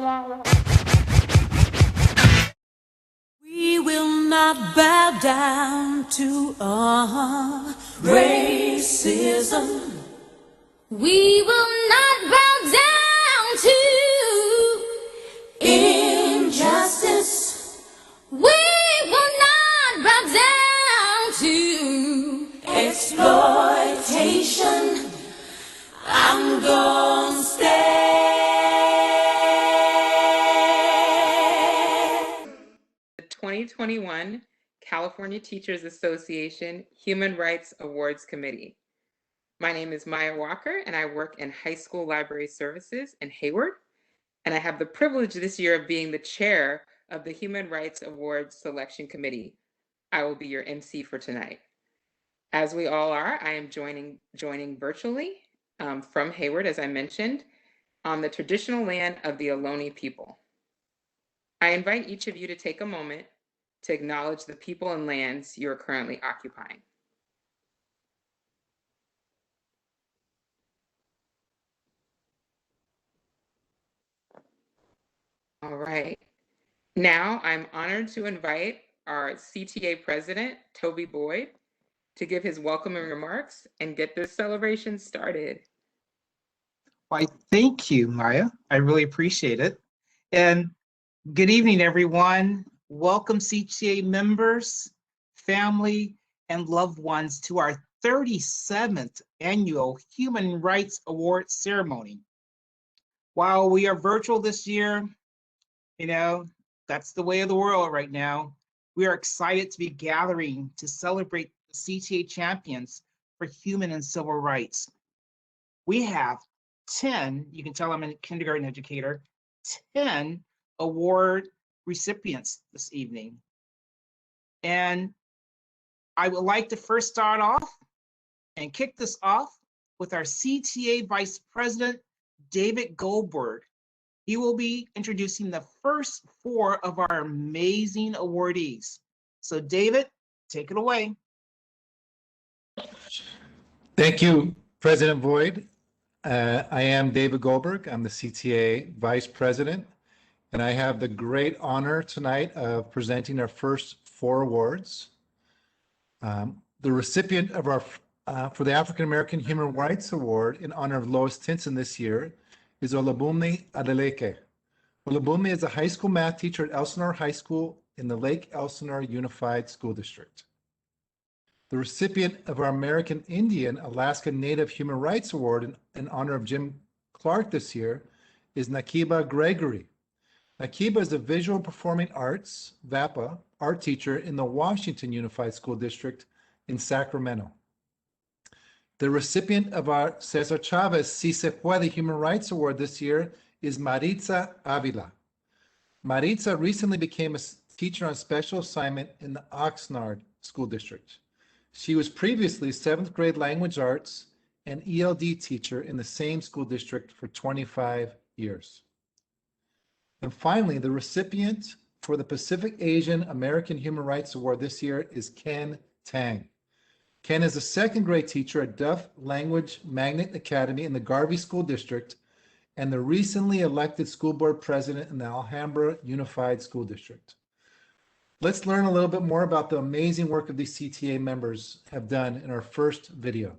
We will not bow down to racism. We will not bow down to injustice. We will not bow down to exploitation. I'm gonna stand. The 2021 California Teachers Association Human Rights Awards Committee. My name is Maya Walker, and I work in high school library services in Hayward. And I have the privilege this year of being the chair of the Human Rights Awards Selection Committee. I will be your MC for tonight. As we all are, I am joining virtually from Hayward, as I mentioned, on the traditional land of the Ohlone people. I invite each of you to take a moment to acknowledge the people and lands you are currently occupying. All right. Now I'm honored to invite our CTA president, Toby Boyd, to give his welcoming remarks and get this celebration started. Why, thank you, Maya. I really appreciate it. And good evening, everyone. Welcome, CTA members, family, and loved ones to our 37th annual Human Rights Awards ceremony. While we are virtual this year, that's the way of the world right now. We are excited to be gathering to celebrate the CTA champions for human and civil rights. We have 10, you can tell I'm a kindergarten educator, 10 award recipients this evening. And I would like to first start off and kick this off with our CTA Vice President, David Goldberg. He will be introducing the first 4 of our amazing awardees. So David, take it away. Thank you, President Boyd. I am David Goldberg. I'm the CTA Vice President, and I have the great honor tonight of presenting our first 4 awards. The recipient of our for the African American Human Rights Award in honor of Lois Tinson this year is Olabunmi Adeleke. Olabunmi is a high school math teacher at Elsinore High School in the Lake Elsinore Unified School District. The recipient of our American Indian Alaska Native Human Rights Award in honor of Jim Clark this year is Nakiba Gregory. Nakiba is a visual performing arts, VAPA, art teacher in the Washington Unified School District in Sacramento. The recipient of our Cesar Chavez Si Se Puede Human Rights Award this year is Maritza Avila. Maritza recently became a teacher on special assignment in the Oxnard School District. She was previously 7th grade language arts and ELD teacher in the same school district for 25 years. And finally, the recipient for the Pacific Asian American Human Rights Award this year is Ken Tang. Ken is a 2nd grade teacher at Duff Language Magnet Academy in the Garvey School District and the recently elected school board president in the Alhambra Unified School District. Let's learn a little bit more about the amazing work of these CTA members have done in our first video.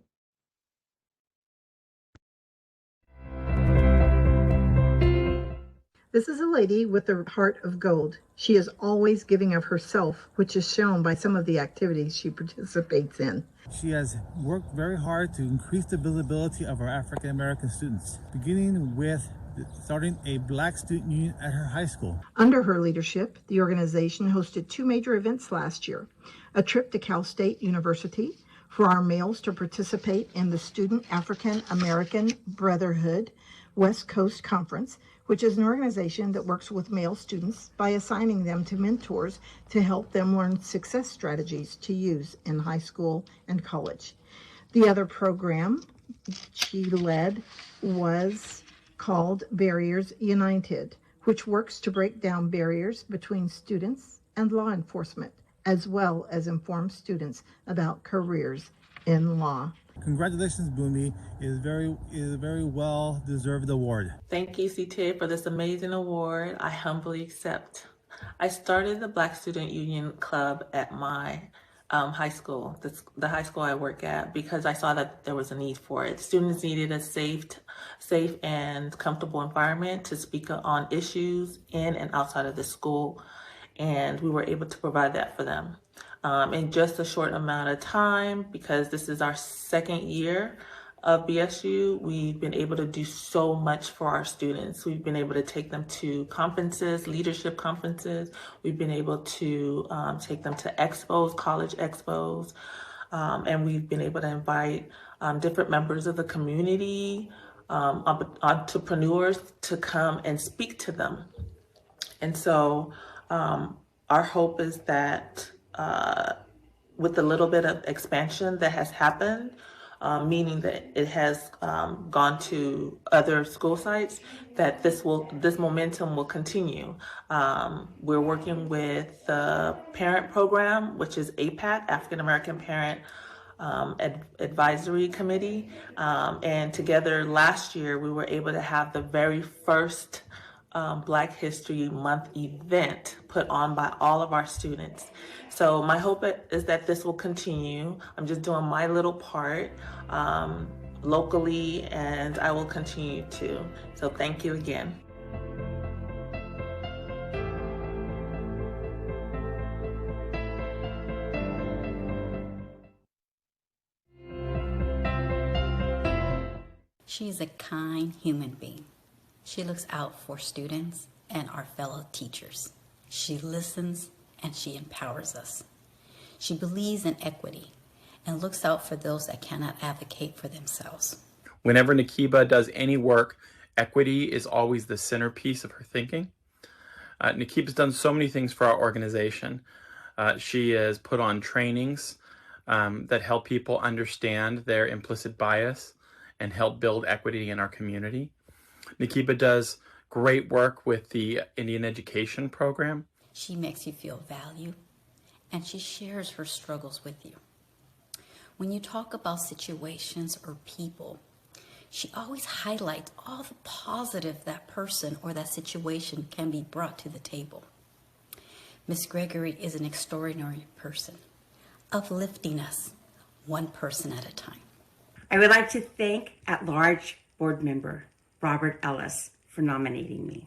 This is a lady with a heart of gold. She is always giving of herself, which is shown by some of the activities she participates in. She has worked very hard to increase the visibility of our African American students, beginning with starting a Black student union at her high school. Under her leadership, the organization hosted 2 major events last year: a trip to Cal State University for our males to participate in the Student African American Brotherhood West Coast Conference, which is an organization that works with male students by assigning them to mentors to help them learn success strategies to use in high school and college. The other program she led was called Barriers United, which works to break down barriers between students and law enforcement as well as inform students about careers in law. Congratulations, Boomy. It is a very well-deserved award. Thank you, CTA, for this amazing award. I humbly accept. I started the Black Student Union Club at my high school, the high school I work at, because I saw that there was a need for it. Students needed a safe and comfortable environment to speak on issues in and outside of the school, and we were able to provide that for them. In just a short amount of time, because this is our second year of BSU, we've been able to do so much for our students. We've been able to take them to conferences, leadership conferences. We've been able to take them to expos, college expos, and we've been able to invite different members of the community, entrepreneurs to come and speak to them. And so our hope is that with the little bit of expansion that has happened, meaning that it has gone to other school sites, that this momentum will continue. We're working with the parent program, which is APAC, African American Parent Advisory Committee, and together last year we were able to have the very first Black History Month event put on by all of our students. So my hope is that this will continue. I'm just doing my little part locally, and I will continue to. So thank you again. She's a kind human being. She looks out for students and our fellow teachers. She listens and she empowers us. She believes in equity and looks out for those that cannot advocate for themselves. Whenever Nakiba does any work, equity is always the centerpiece of her thinking. Nakiba's done so many things for our organization. She has put on trainings that help people understand their implicit bias and help build equity in our community. Nakiba does great work with the Indian Education Program. She makes you feel valued, and she shares her struggles with you. When you talk about situations or people, she always highlights all the positive that person or that situation can be brought to the table. Miss Gregory is an extraordinary person, uplifting us one person at a time. I would like to thank at-large board member Robert Ellis for nominating me.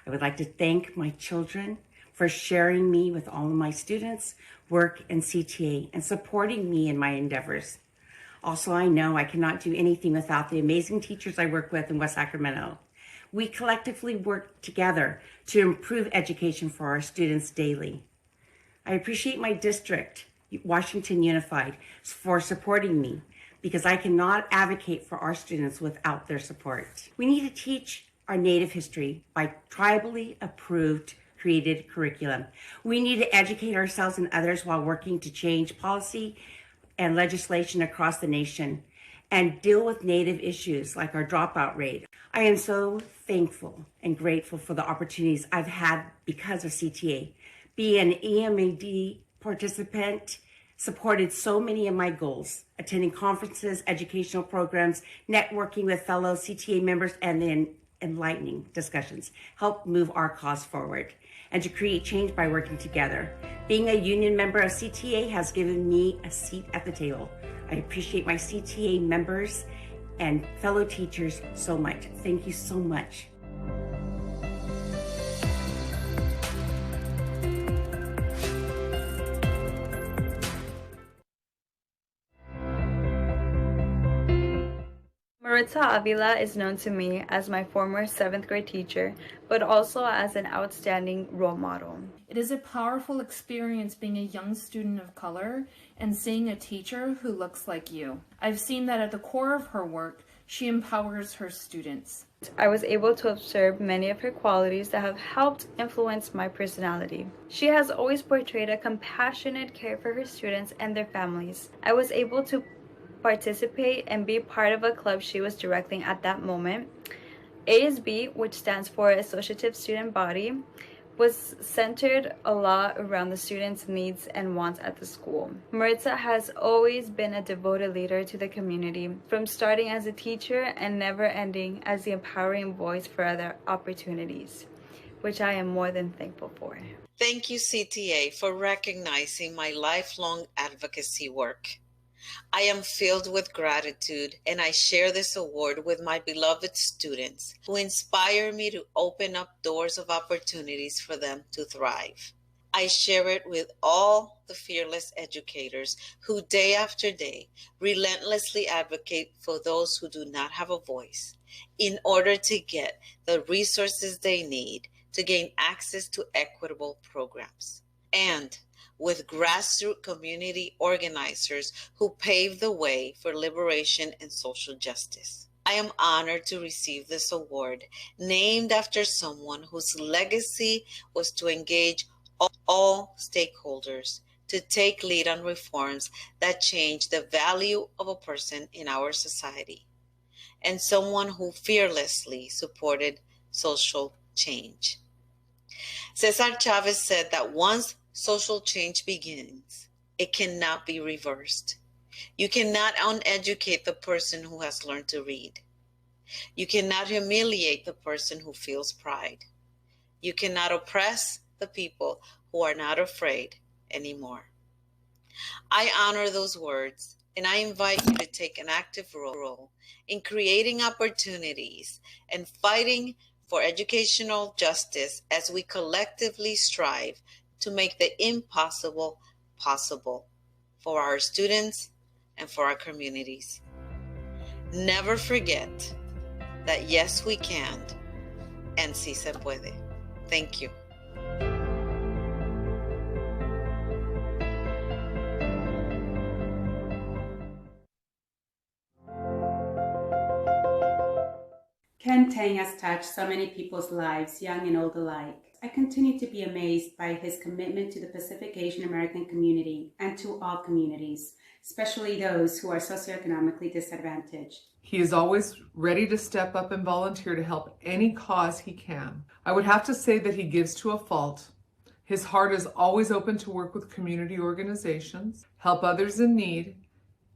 I would like to thank my children for sharing me with all of my students, work, and CTA, and supporting me in my endeavors. Also, I know I cannot do anything without the amazing teachers I work with in West Sacramento. We collectively work together to improve education for our students daily. I appreciate my district, Washington Unified, for supporting me, because I cannot advocate for our students without their support. We need to teach our Native history by tribally approved created curriculum. We need to educate ourselves and others while working to change policy and legislation across the nation and deal with Native issues like our dropout rate. I am so thankful and grateful for the opportunities I've had because of CTA. Be an EMAD participant, supported so many of my goals, attending conferences, educational programs, networking with fellow CTA members, and then enlightening discussions help move our cause forward and to create change by working together. Being a union member of CTA has given me a seat at the table. I appreciate my CTA members and fellow teachers so much. Thank you so much. Maritza Avila is known to me as my former 7th grade teacher, but also as an outstanding role model. It is a powerful experience being a young student of color and seeing a teacher who looks like you. I've seen that at the core of her work, she empowers her students. I was able to observe many of her qualities that have helped influence my personality. She has always portrayed a compassionate care for her students and their families. I was able to participate and be part of a club she was directing at that moment. ASB, which stands for Associative Student Body, was centered a lot around the students' needs and wants at the school. Maritza has always been a devoted leader to the community, from starting as a teacher and never ending as the empowering voice for other opportunities, which I am more than thankful for. Thank you, CTA, for recognizing my lifelong advocacy work. I am filled with gratitude, and I share this award with my beloved students who inspire me to open up doors of opportunities for them to thrive. I share it with all the fearless educators who day after day relentlessly advocate for those who do not have a voice in order to get the resources they need to gain access to equitable programs. And with grassroots community organizers who paved the way for liberation and social justice. I am honored to receive this award, named after someone whose legacy was to engage all stakeholders to take lead on reforms that change the value of a person in our society, and someone who fearlessly supported social change. Cesar Chavez said that once social change begins, it cannot be reversed. You cannot uneducate the person who has learned to read. You cannot humiliate the person who feels pride. You cannot oppress the people who are not afraid anymore. I honor those words, and I invite you to take an active role in creating opportunities and fighting for educational justice as we collectively strive to make the impossible possible for our students and for our communities. Never forget that yes, we can, and sí se puede. Thank you. Ken Tang has touched so many people's lives, young and old alike. I continue to be amazed by his commitment to the Pacific Asian American community and to all communities, especially those who are socioeconomically disadvantaged. He is always ready to step up and volunteer to help any cause he can. I would have to say that he gives to a fault. His heart is always open to work with community organizations, help others in need,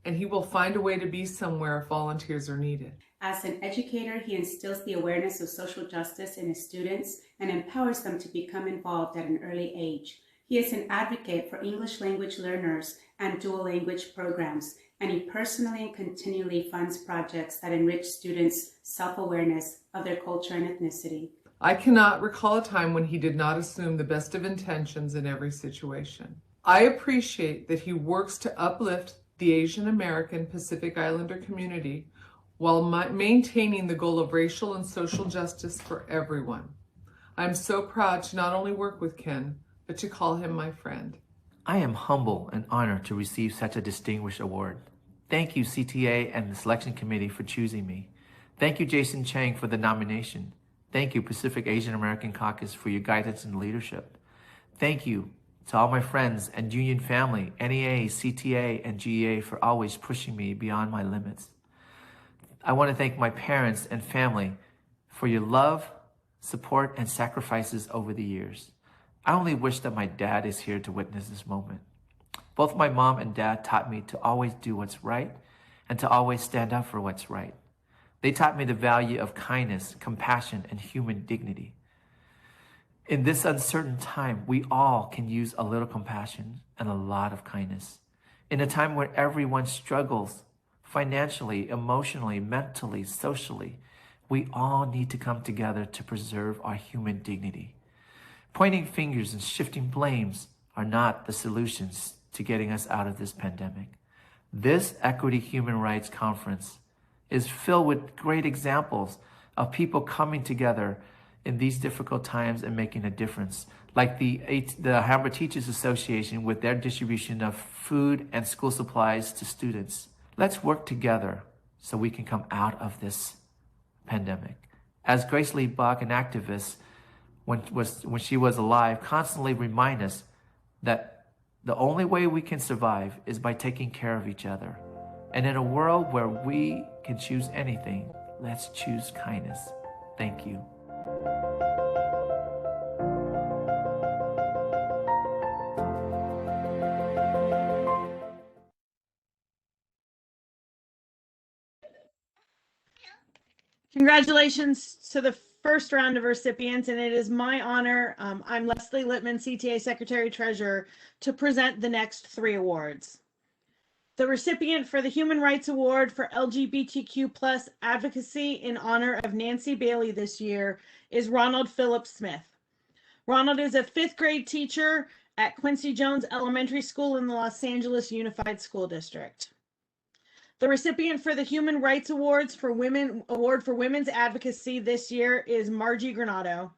and he will find a way to be somewhere if volunteers are needed. As an educator, he instills the awareness of social justice in his students and empowers them to become involved at an early age. He is an advocate for English language learners and dual language programs, and he personally and continually funds projects that enrich students' self-awareness of their culture and ethnicity. I cannot recall a time when he did not assume the best of intentions in every situation. I appreciate that he works to uplift the Asian American Pacific Islander community while maintaining the goal of racial and social justice for everyone. I'm so proud to not only work with Ken, but to call him my friend. I am humble and honored to receive such a distinguished award. Thank you, CTA and the selection committee, for choosing me. Thank you, Jason Chang, for the nomination. Thank you, Pacific Asian American Caucus, for your guidance and leadership. Thank you to all my friends and union family, NEA, CTA, and GEA, for always pushing me beyond my limits. I want to thank my parents and family for your love, support, and sacrifices over the years. I only wish that my dad is here to witness this moment. Both my mom and dad taught me to always do what's right and to always stand up for what's right. They taught me the value of kindness, compassion, and human dignity. In this uncertain time, we all can use a little compassion and a lot of kindness. In a time where everyone struggles financially, emotionally, mentally, socially, we all need to come together to preserve our human dignity. Pointing fingers and shifting blames are not the solutions to getting us out of this pandemic. This Equity Human Rights Conference is filled with great examples of people coming together in these difficult times and making a difference, like the Alhambra Teachers Association with their distribution of food and school supplies to students. Let's work together so we can come out of this pandemic. As Grace Lee Buck, an activist, when she was alive, constantly remind us that the only way we can survive is by taking care of each other. And in a world where we can choose anything, let's choose kindness. Thank you. Congratulations to the first round of recipients, and it is my honor, I'm Leslie Littman, CTA Secretary Treasurer, to present the next 3 awards. The recipient for the Human Rights Award for LGBTQ plus advocacy in honor of Nancy Bailey this year is Ronald Phillip Smith. Ronald is a 5th grade teacher at Quincy Jones Elementary School in the Los Angeles Unified School District. The recipient for the Human Rights Award for Women's Advocacy this year is Margie Granado.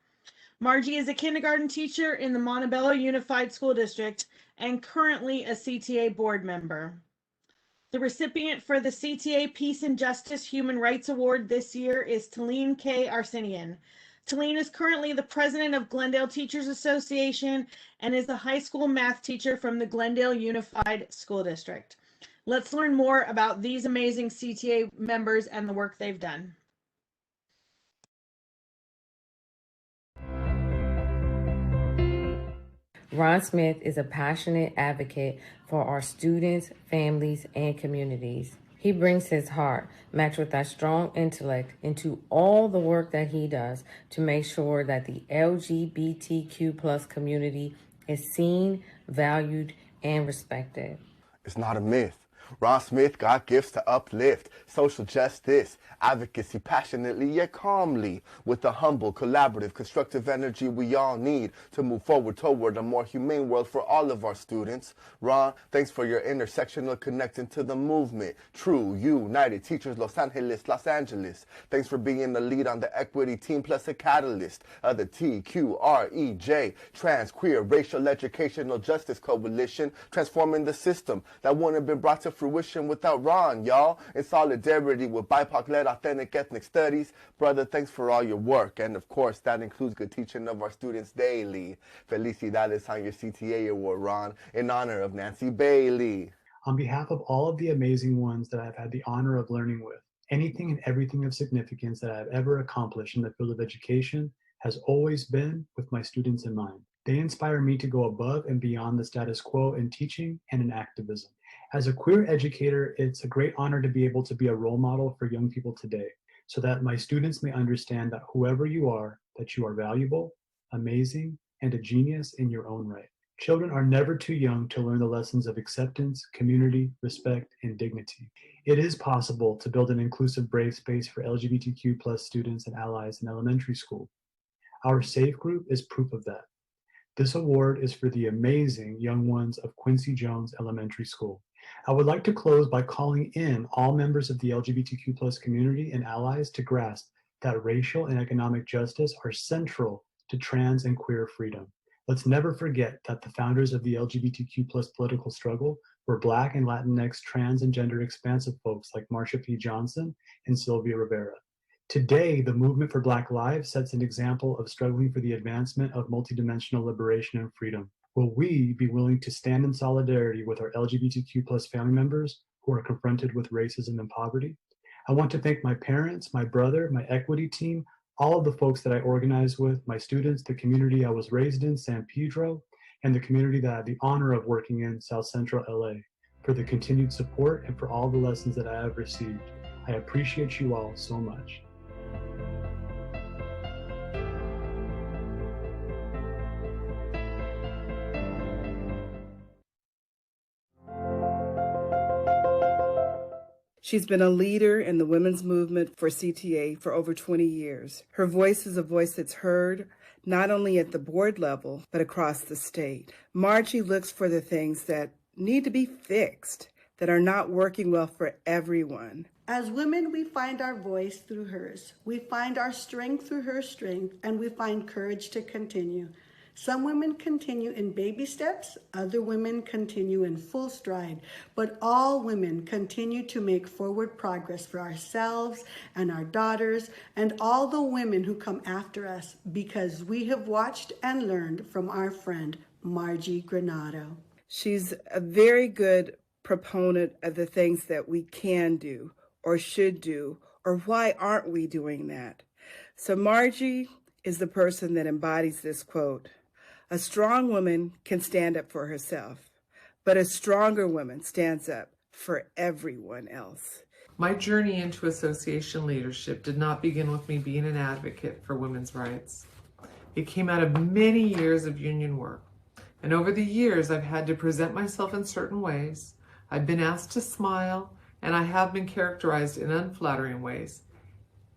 Margie is a kindergarten teacher in the Montebello Unified School District and currently a CTA board member. The recipient for the CTA Peace and Justice Human Rights Award this year is Talene K. Arsenian. Talene is currently the president of Glendale Teachers Association and is a high school math teacher from the Glendale Unified School District. Let's learn more about these amazing CTA members and the work they've done. Ron Smith is a passionate advocate for our students, families, and communities. He brings his heart, matched with that strong intellect, into all the work that he does to make sure that the LGBTQ plus community is seen, valued, and respected. It's not a myth. Ron Smith got gifts to uplift social justice, advocacy passionately yet calmly, with the humble, collaborative, constructive energy we all need to move forward toward a more humane world for all of our students. Ron, thanks for your intersectional connecting to the movement. True, United Teachers Los Angeles, Los Angeles. Thanks for being the lead on the equity team plus a catalyst of the TQREJ, Trans, Queer, Racial Educational Justice Coalition, transforming the system that wouldn't have been brought to fruition without Ron, y'all. In solidarity with BIPOC-led authentic ethnic studies. Brother, thanks for all your work. And of course, that includes good teaching of our students daily. Felicidades on your CTA award, Ron, in honor of Nancy Bailey. On behalf of all of the amazing ones that I've had the honor of learning with, anything and everything of significance that I've ever accomplished in the field of education has always been with my students in mind. They inspire me to go above and beyond the status quo in teaching and in activism. As a queer educator, it's a great honor to be able to be a role model for young people today, so that my students may understand that whoever you are valuable, amazing, and a genius in your own right. Children are never too young to learn the lessons of acceptance, community, respect, and dignity. It is possible to build an inclusive, brave space for LGBTQ plus students and allies in elementary school. Our SAFE group is proof of that. This award is for the amazing young ones of Quincy Jones Elementary School. I would like to close by calling in all members of the LGBTQ plus community and allies to grasp that racial and economic justice are central to trans and queer freedom. Let's never forget that the founders of the LGBTQ plus political struggle were Black and Latinx trans and gender expansive folks like Marsha P. Johnson and Sylvia Rivera. Today, the movement for Black lives sets an example of struggling for the advancement of multidimensional liberation and freedom. Will we be willing to stand in solidarity with our LGBTQ plus family members who are confronted with racism and poverty? I want to thank my parents, my brother, my equity team, all of the folks that I organize with, my students, the community I was raised in, San Pedro, and the community that I had the honor of working in, South Central LA, for the continued support and for all the lessons that I have received. I appreciate you all so much. She's been a leader in the women's movement for CTA for over 20 years. Her voice is a voice that's heard not only at the board level, but across the state. Margie looks for the things that need to be fixed, that are not working well for everyone. As women, we find our voice through hers. We find our strength through her strength, and we find courage to continue. Some women continue in baby steps, other women continue in full stride, but all women continue to make forward progress for ourselves and our daughters and all the women who come after us, because we have watched and learned from our friend, Margie Granado. She's a very good proponent of the things that we can do or should do, or why aren't we doing that? So Margie is the person that embodies this quote. A strong woman can stand up for herself, but a stronger woman stands up for everyone else. My journey into association leadership did not begin with me being an advocate for women's rights. It came out of many years of union work. And over the years, I've had to present myself in certain ways. I've been asked to smile, and I have been characterized in unflattering ways.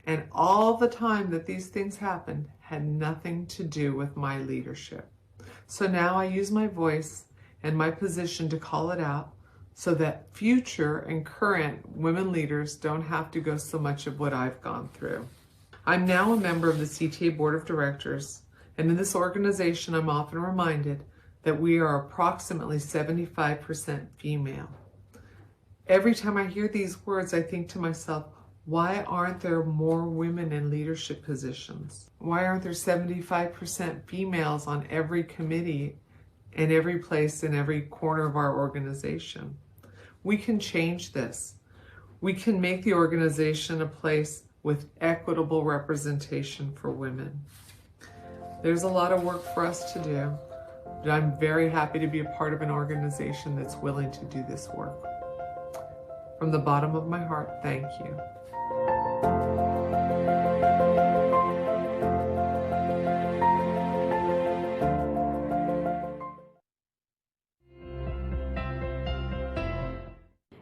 And all the time that these things happened had nothing to do with my leadership. So now I use my voice and my position to call it out so that future and current women leaders don't have to go so much of what I've gone through. I'm now a member of the CTA Board of Directors, and in this organization I'm often reminded that we are approximately 75% female. Every time I hear these words, I think to myself, why aren't there more women in leadership positions? Why aren't there 75% females on every committee in every place in every corner of our organization? We can change this. We can make the organization a place with equitable representation for women. There's a lot of work for us to do, but I'm very happy to be a part of an organization that's willing to do this work. From the bottom of my heart, thank you.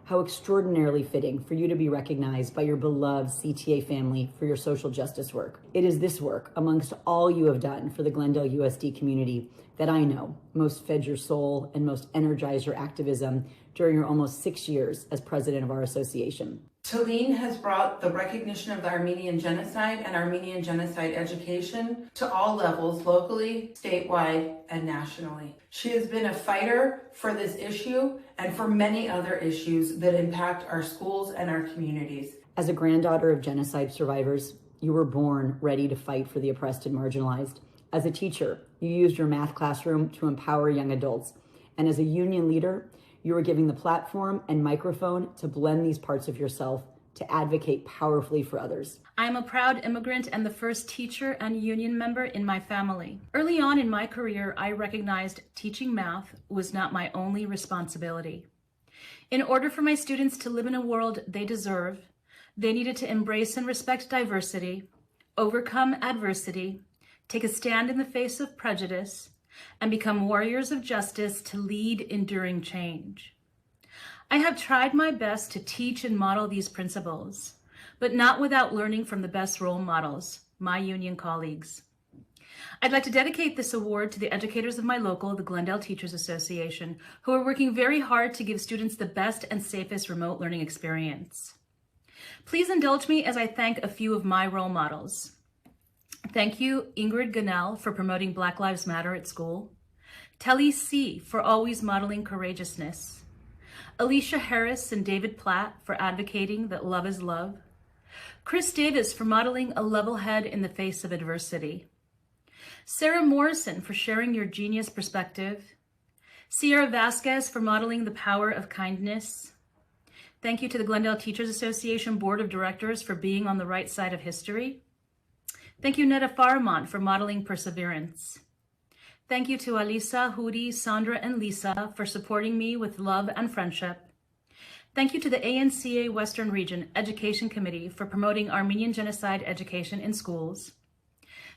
How extraordinarily fitting for you to be recognized by your beloved CTA family for your social justice work. It is this work, amongst all you have done for the Glendale USD community, that I know most fed your soul and most energized your activism during your almost 6 years as president of our association. Talene has brought the recognition of the Armenian genocide and Armenian genocide education to all levels, locally, statewide, and nationally. She has been a fighter for this issue and for many other issues that impact our schools and our communities. As a granddaughter of genocide survivors, you were born ready to fight for the oppressed and marginalized. As a teacher, you used your math classroom to empower young adults. And as a union leader, you were giving the platform and microphone to blend these parts of yourself to advocate powerfully for others. I am a proud immigrant and the first teacher and union member in my family. Early on in my career, I recognized teaching math was not my only responsibility. In order for my students to live in a world they deserve, they needed to embrace and respect diversity, overcome adversity, take a stand in the face of prejudice, and become warriors of justice to lead enduring change. I have tried my best to teach and model these principles, but not without learning from the best role models, my union colleagues. I'd like to dedicate this award to the educators of my local, the Glendale Teachers Association, who are working very hard to give students the best and safest remote learning experience. Please indulge me as I thank a few of my role models. Thank you, Ingrid Gunnell, for promoting Black Lives Matter at school. Telly C. for always modeling courageousness. Alicia Harris and David Platt for advocating that love is love. Chris Davis for modeling a level head in the face of adversity. Sarah Morrison for sharing your genius perspective. Sierra Vasquez for modeling the power of kindness. Thank you to the Glendale Teachers Association Board of Directors for being on the right side of history. Thank you, Netta Faramon, for modeling perseverance. Thank you to Alisa, Hudi, Sandra, and Lisa for supporting me with love and friendship. Thank you to the ANCA Western Region Education Committee for promoting Armenian genocide education in schools.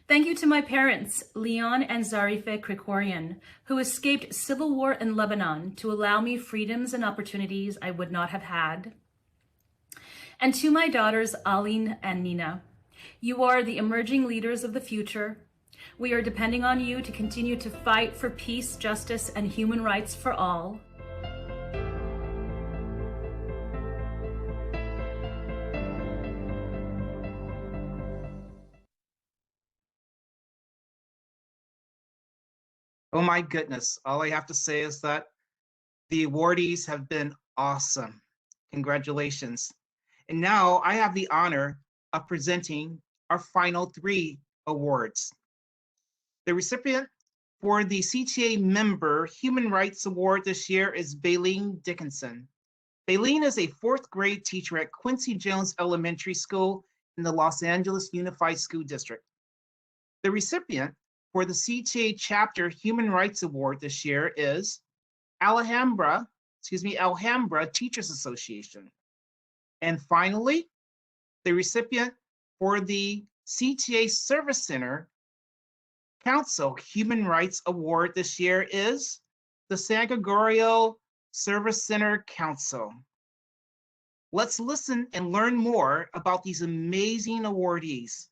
Thank you to my parents, Leon and Zarife Krikorian, who escaped civil war in Lebanon to allow me freedoms and opportunities I would not have had. And to my daughters, Aline and Nina. You are the emerging leaders of the future. We are depending on you to continue to fight for peace, justice, and human rights for all. Oh my goodness. All I have to say is that the awardees have been awesome. Congratulations. And now I have the honor of presenting our final 3 awards. The recipient for the CTA Member Human Rights Award this year is Baleen Dickinson. Baleen is a 4th grade teacher at Quincy Jones Elementary School in the Los Angeles Unified School District. The recipient for the CTA Chapter Human Rights Award this year is Alhambra Teachers Association. And finally, the recipient for the CTA Service Center Council Human Rights Award this year is the San Gregorio Service Center Council. Let's listen and learn more about these amazing awardees.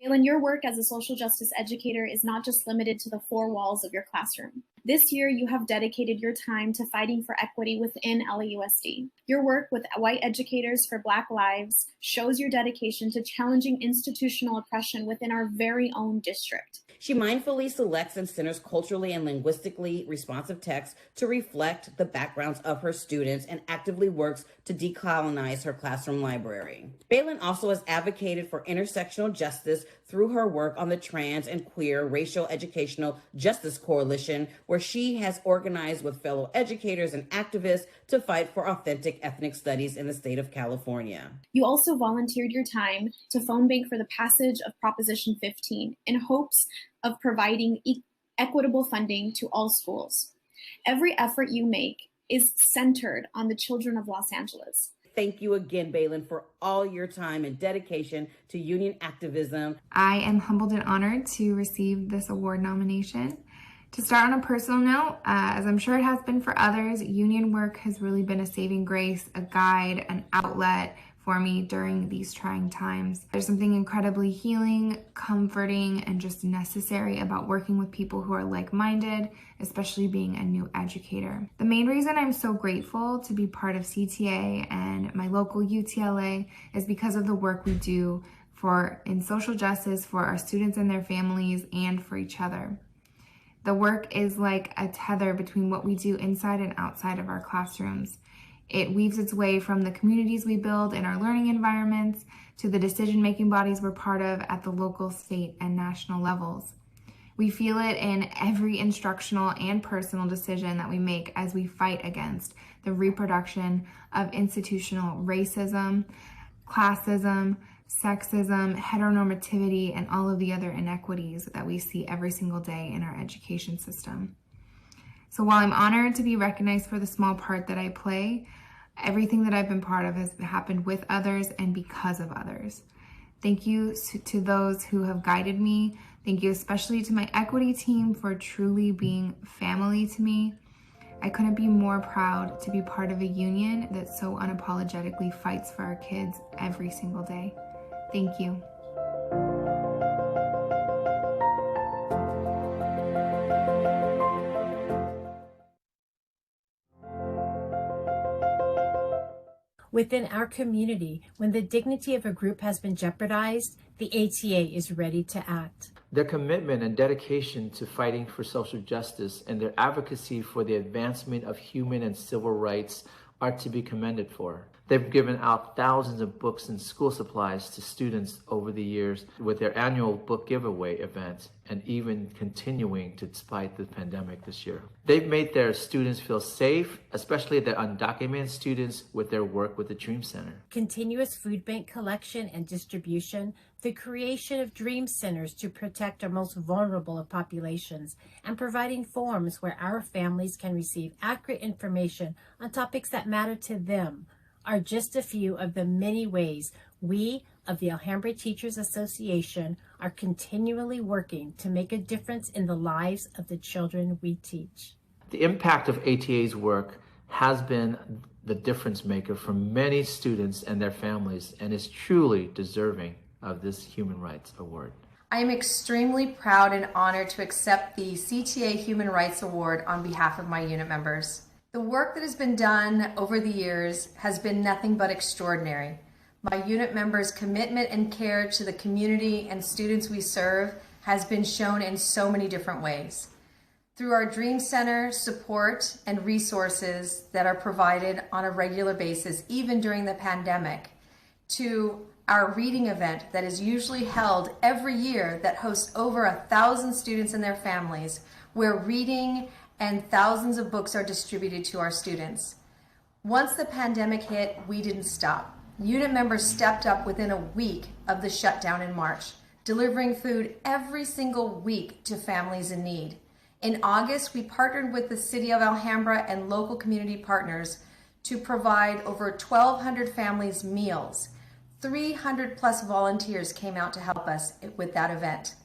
Baylin, your work as a social justice educator is not just limited to the four walls of your classroom. This year, you have dedicated your time to fighting for equity within LAUSD. Your work with White Educators for Black Lives shows your dedication to challenging institutional oppression within our very own district. She mindfully selects and centers culturally and linguistically responsive texts to reflect the backgrounds of her students and actively works to decolonize her classroom library. Baylin also has advocated for intersectional justice through her work on the Trans and Queer Racial Educational Justice Coalition, where she has organized with fellow educators and activists to fight for authentic ethnic studies in the state of California. You also volunteered your time to phone bank for the passage of Proposition 15 in hopes of providing equitable funding to all schools. Every effort you make is centered on the children of Los Angeles. Thank you again, Baylin, for all your time and dedication to union activism. I am humbled and honored to receive this award nomination. To start on a personal note, as I'm sure it has been for others, union work has really been a saving grace, a guide, an outlet for me during these trying times. There's something incredibly healing, comforting, and just necessary about working with people who are like-minded, especially being a new educator. The main reason I'm so grateful to be part of CTA and my local UTLA is because of the work we do in social justice for our students and their families and for each other. The work is like a tether between what we do inside and outside of our classrooms. It weaves its way from the communities we build in our learning environments to the decision-making bodies we're part of at the local, state, and national levels. We feel it in every instructional and personal decision that we make as we fight against the reproduction of institutional racism, classism, sexism, heteronormativity, and all of the other inequities that we see every single day in our education system. So while I'm honored to be recognized for the small part that I play, everything that I've been part of has happened with others and because of others. Thank you to those who have guided me. Thank you especially to my equity team for truly being family to me. I couldn't be more proud to be part of a union that so unapologetically fights for our kids every single day. Thank you. Within our community, when the dignity of a group has been jeopardized, the ATA is ready to act. Their commitment and dedication to fighting for social justice and their advocacy for the advancement of human and civil rights are to be commended for. They've given out thousands of books and school supplies to students over the years with their annual book giveaway event, and even continuing despite the pandemic this year. They've made their students feel safe, especially the undocumented students, with their work with the Dream Center. Continuous food bank collection and distribution, the creation of dream centers to protect our most vulnerable of populations, and providing forums where our families can receive accurate information on topics that matter to them are just a few of the many ways we of the Alhambra Teachers Association are continually working to make a difference in the lives of the children we teach. The impact of ATA's work has been the difference maker for many students and their families, and is truly deserving of this Human Rights Award. I am extremely proud and honored to accept the CTA Human Rights Award on behalf of my unit members. The work that has been done over the years has been nothing but extraordinary. My unit members' commitment and care to the community and students we serve has been shown in so many different ways. Through our Dream Center support and resources that are provided on a regular basis, even during the pandemic, to our reading event that is usually held every year that hosts over 1,000 students and their families, where reading and thousands of books are distributed to our students. Once the pandemic hit, we didn't stop. Unit members stepped up within a week of the shutdown in March, delivering food every single week to families in need. In August, we partnered with the City of Alhambra and local community partners to provide over 1,200 families meals. 300 plus volunteers came out to help us with that event.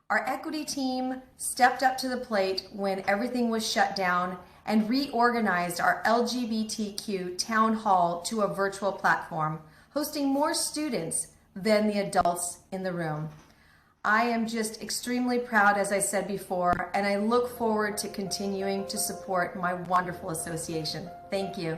Our equity team stepped up to the plate when everything was shut down and reorganized our LGBTQ town hall to a virtual platform, hosting more students than the adults in the room. I am just extremely proud, as I said before, and I look forward to continuing to support my wonderful association. Thank you.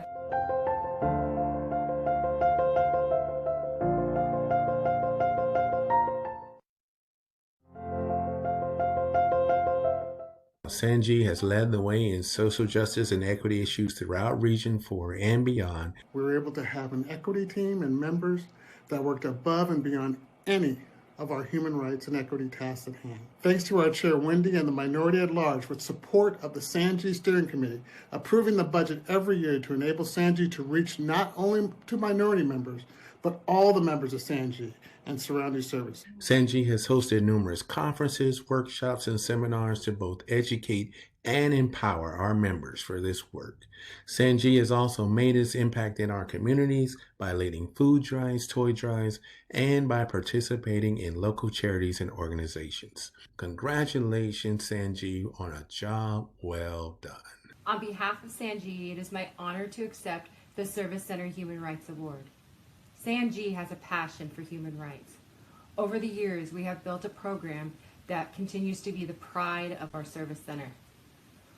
Sanji has led the way in social justice and equity issues throughout Region 4 and beyond. We were able to have an equity team and members that worked above and beyond any of our human rights and equity tasks at hand. Thanks to our chair, Wendy, and the minority at large, with support of the Sanji Steering Committee, approving the budget every year to enable Sanji to reach not only to minority members, but all the members of Sanji and surrounding services. Sanji has hosted numerous conferences, workshops, and seminars to both educate and empower our members for this work. Sanji has also made its impact in our communities by leading food drives, toy drives, and by participating in local charities and organizations. Congratulations, Sanji, on a job well done. On behalf of Sanji, it is my honor to accept the Service Center Human Rights Award. Sanji has a passion for human rights. Over the years, we have built a program that continues to be the pride of our service center.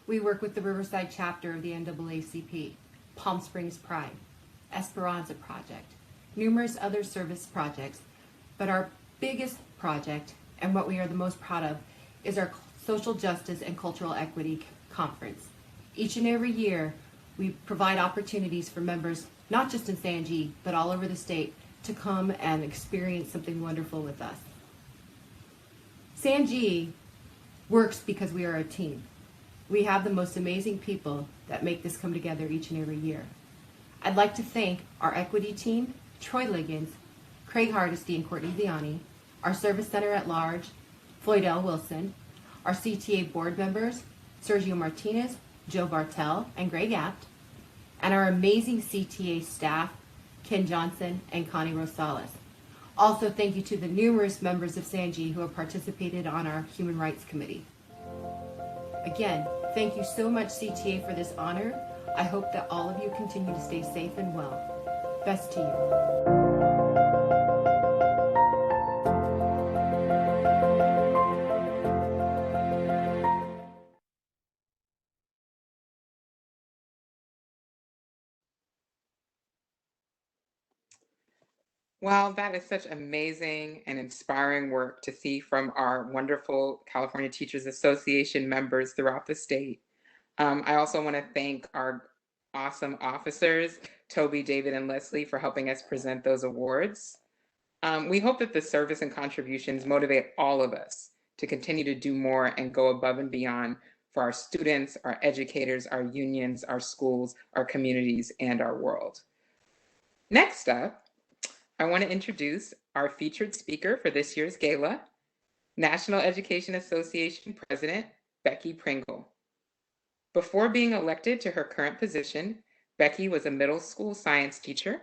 We work with the Riverside chapter of the NAACP, Palm Springs Pride, Esperanza Project, numerous other service projects, but our biggest project, and what we are the most proud of, is our Social Justice and Cultural Equity Conference. Each and every year, we provide opportunities for members, not just in Sanji, but all over the state, to come and experience something wonderful with us. Sanji works because we are a team. We have the most amazing people that make this come together each and every year. I'd like to thank our equity team, Troy Liggins, Craig Hardesty and Courtney Viani, our service center at large, Floyd L. Wilson, our CTA board members, Sergio Martinez, Joe Bartel, and Greg Apt, and our amazing CTA staff, Ken Johnson and Connie Rosales. Also, thank you to the numerous members of Sanji who have participated on our Human Rights Committee. Again, thank you so much, CTA, for this honor. I hope that all of you continue to stay safe and well. Best to you. Well, that is such amazing and inspiring work to see from our wonderful California Teachers Association members throughout the state. I also want to thank our awesome officers, Toby, David, and Leslie, for helping us present those awards. We hope that the service and contributions motivate all of us to continue to do more and go above and beyond for our students, our educators, our unions, our schools, our communities, and our world. Next up, I want to introduce our featured speaker for this year's gala, National Education Association President, Becky Pringle. Before being elected to her current position, Becky was a middle school science teacher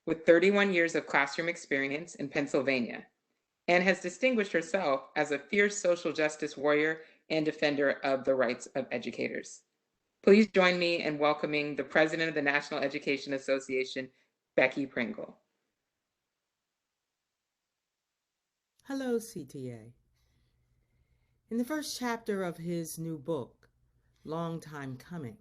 with 31 years of classroom experience in Pennsylvania and has distinguished herself as a fierce social justice warrior and defender of the rights of educators. Please join me in welcoming the President of the National Education Association, Becky Pringle. Hello, CTA. In the first chapter of his new book, Long Time Coming,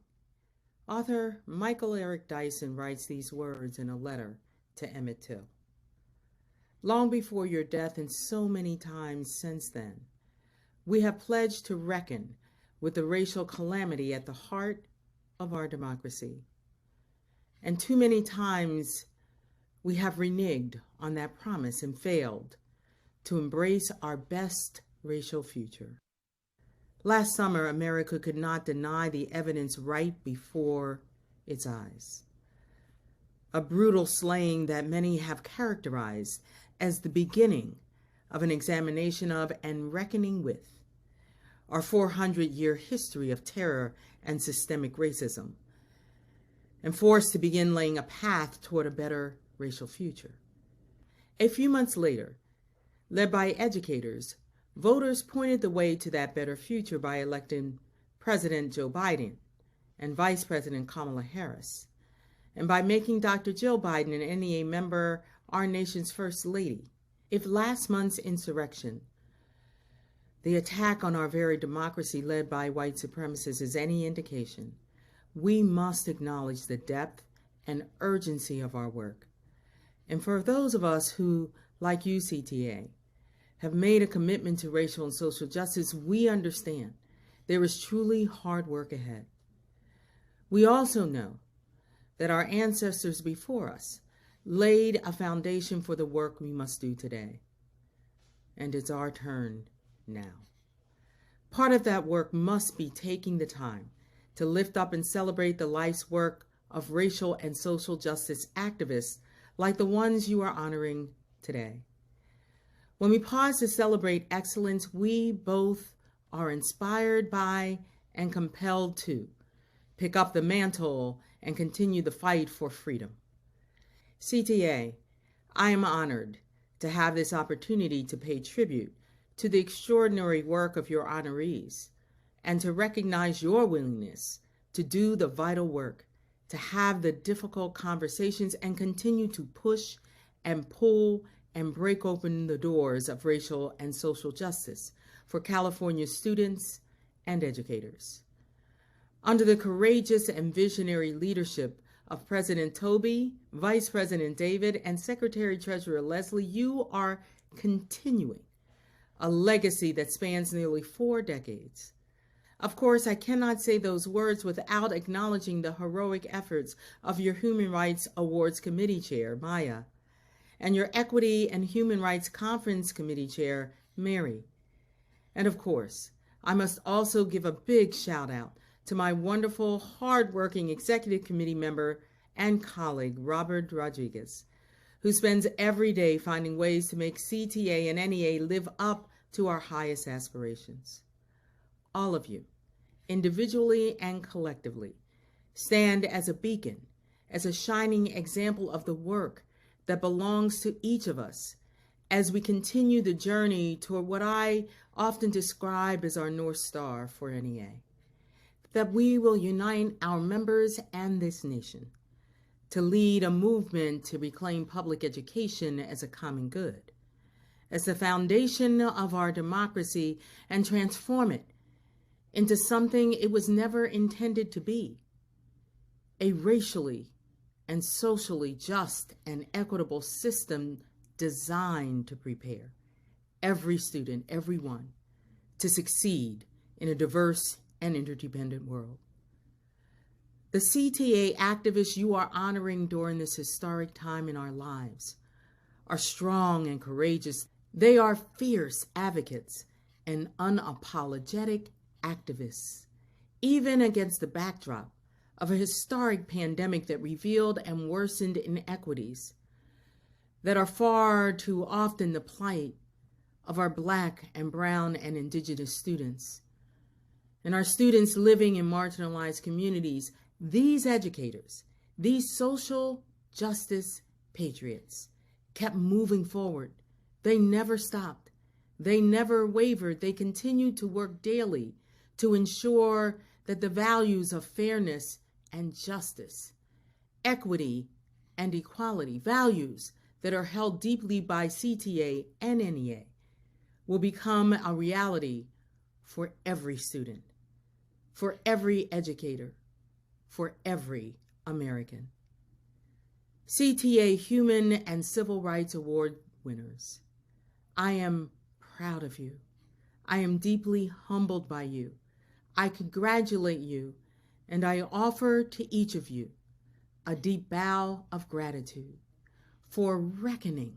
author Michael Eric Dyson writes these words in a letter to Emmett Till. Long before your death and so many times since then, we have pledged to reckon with the racial calamity at the heart of our democracy. And too many times we have reneged on that promise and failed to embrace our best racial future. Last summer, America could not deny the evidence right before its eyes. A brutal slaying that many have characterized as the beginning of an examination of and reckoning with our 400-year history of terror and systemic racism, and forced to begin laying a path toward a better racial future. A few months later, led by educators, voters pointed the way to that better future by electing President Joe Biden and Vice President Kamala Harris, and by making Dr. Jill Biden, an NEA member, our nation's First Lady. If last month's insurrection, the attack on our very democracy led by white supremacists, is any indication, we must acknowledge the depth and urgency of our work. And for those of us who, like you, CTA, have made a commitment to racial and social justice, we understand there is truly hard work ahead. We also know that our ancestors before us laid a foundation for the work we must do today. And it's our turn now. Part of that work must be taking the time to lift up and celebrate the life's work of racial and social justice activists like the ones you are honoring today. When we pause to celebrate excellence, we both are inspired by and compelled to pick up the mantle and continue the fight for freedom. CTA, I am honored to have this opportunity to pay tribute to the extraordinary work of your honorees and to recognize your willingness to do the vital work, to have the difficult conversations and continue to push and pull and break open the doors of racial and social justice for California students and educators. Under the courageous and visionary leadership of President Toby, Vice President David, and Secretary Treasurer Leslie, you are continuing a legacy that spans nearly 4 decades. Of course, I cannot say those words without acknowledging the heroic efforts of your Human Rights Awards Committee Chair, Maya, and your Equity and Human Rights Conference Committee Chair, Mary. And of course, I must also give a big shout out to my wonderful, hardworking Executive Committee member and colleague, Robert Rodriguez, who spends every day finding ways to make CTA and NEA live up to our highest aspirations. All of you, individually and collectively, stand as a beacon, as a shining example of the work that belongs to each of us as we continue the journey toward what I often describe as our North Star for NEA, that we will unite our members and this nation to lead a movement to reclaim public education as a common good, as the foundation of our democracy, and transform it into something it was never intended to be, a racially and socially just and equitable system designed to prepare every student, everyone, to succeed in a diverse and interdependent world. The CTA activists you are honoring during this historic time in our lives are strong and courageous. They are fierce advocates and unapologetic activists, even against the backdrop of a historic pandemic that revealed and worsened inequities that are far too often the plight of our Black and Brown and Indigenous students. And our students living in marginalized communities, these educators, these social justice patriots, kept moving forward. They never stopped. They never wavered. They continued to work daily to ensure that the values of fairness and justice, equity and equality, values that are held deeply by CTA and NEA, will become a reality for every student, for every educator, for every American. CTA Human and Civil Rights Award winners, I am proud of you. I am deeply humbled by you. I congratulate you, and I offer to each of you a deep bow of gratitude for reckoning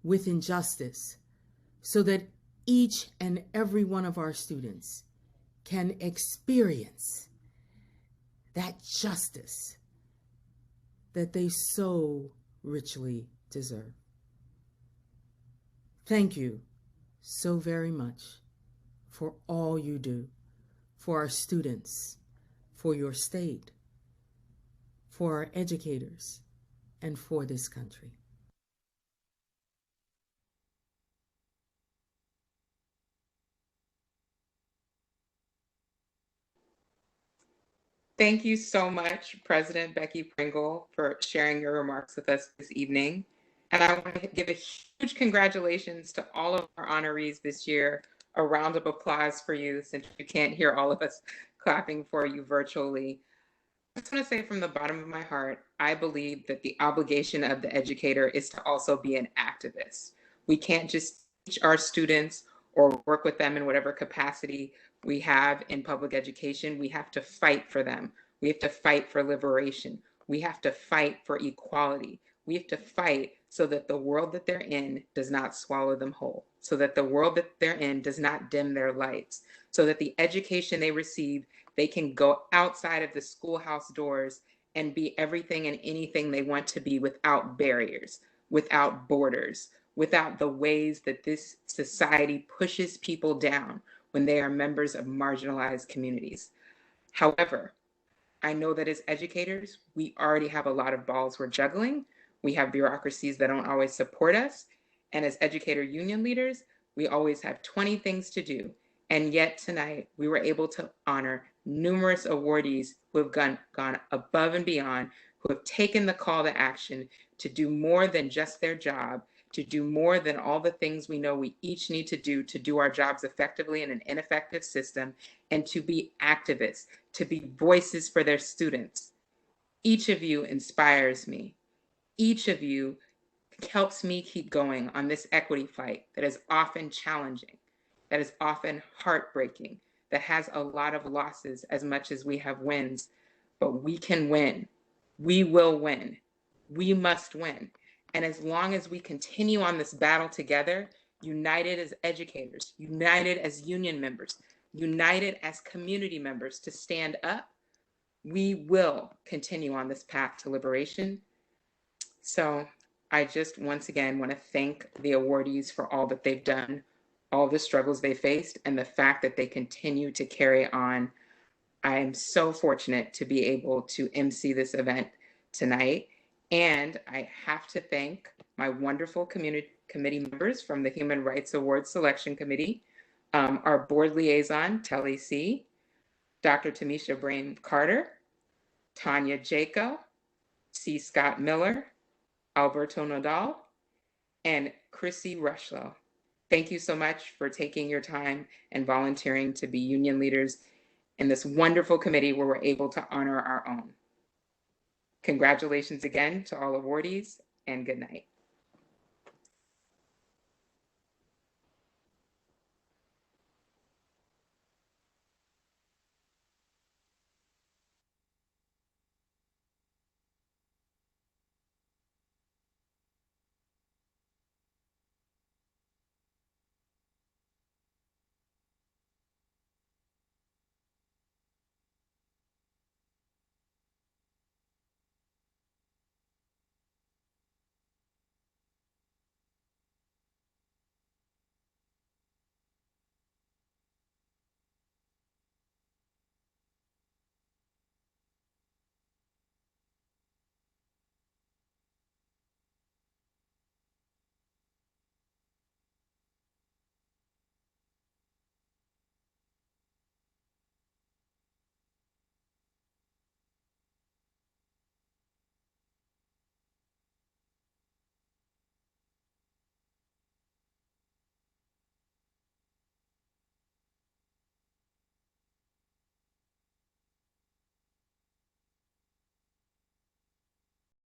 with injustice so that each and every one of our students can experience that justice that they so richly deserve. Thank you so very much for all you do, for our students, for your state, for our educators, and for this country. Thank you so much, President Becky Pringle, for sharing your remarks with us this evening. And I want to give a huge congratulations to all of our honorees this year. A round of applause for you, since you can't hear all of us clapping for you virtually. I just want to say from the bottom of my heart, I believe that the obligation of the educator is to also be an activist. We can't just teach our students or work with them in whatever capacity we have in public education. We have to fight for them. We have to fight for liberation. We have to fight for equality. We have to fight so that the world that they're in does not swallow them whole, so that the world that they're in does not dim their lights, so that the education they receive, they can go outside of the schoolhouse doors and be everything and anything they want to be without barriers, without borders, without the ways that this society pushes people down when they are members of marginalized communities. However, I know that as educators, we already have a lot of balls we're juggling. We have bureaucracies that don't always support us. And as educator union leaders, we always have 20 things to do. And yet tonight, we were able to honor numerous awardees who have gone above and beyond, who have taken the call to action to do more than just their job, to do more than all the things we know we each need to do our jobs effectively in an ineffective system, and to be activists, to be voices for their students. Each of you inspires me. Each of you helps me keep going on this equity fight that is often challenging, that is often heartbreaking, that has a lot of losses as much as we have wins. But we can win. We will win. We must win. And as long as we continue on this battle together, united as educators, united as union members, united as community members to stand up, we will continue on this path to liberation. So I just once again want to thank the awardees for all that they've done, all the struggles they faced, and the fact that they continue to carry on. I am so fortunate to be able to MC this event tonight. And I have to thank my wonderful committee members from the Human Rights Awards Selection Committee, our board liaison, Telly C., Dr. Tamisha Brame Carter, Tanya Jaco, C. Scott Miller, Alberto Nodal, and Chrissy Rushlow. Thank you so much for taking your time and volunteering to be union leaders in this wonderful committee where we're able to honor our own. Congratulations again to all awardees, and good night.